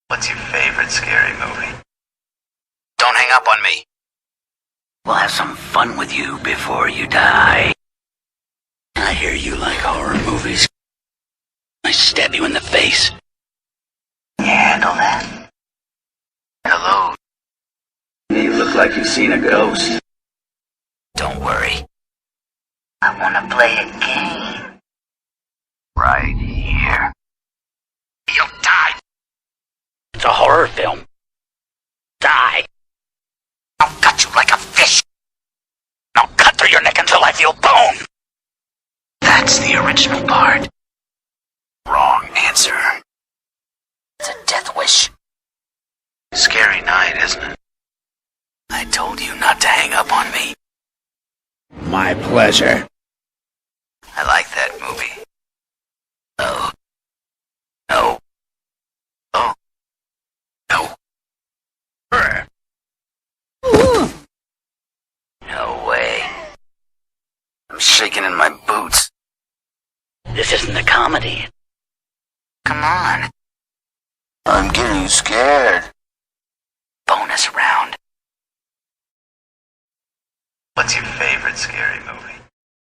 What's your favorite scary movie? Don't hang up on me. We'll have some fun with you before you die. I hear you like horror movies. I stab you in the face. Can you handle that? Hello? You look like you've seen a ghost. Don't worry. I want to play a game. Right here. You'll die! It's a horror film. Die. I'll cut you like a fish. I'll cut through your neck until I feel bone. That's the original part. Wrong answer. It's a death wish. Scary night, isn't it? I told you not to hang up on me. My pleasure. I like that movie. Oh. No. Oh. No. No way. I'm shaking in my boots. This isn't a comedy. Come on. I'm getting scared. Bonus round. What's your favorite scary movie?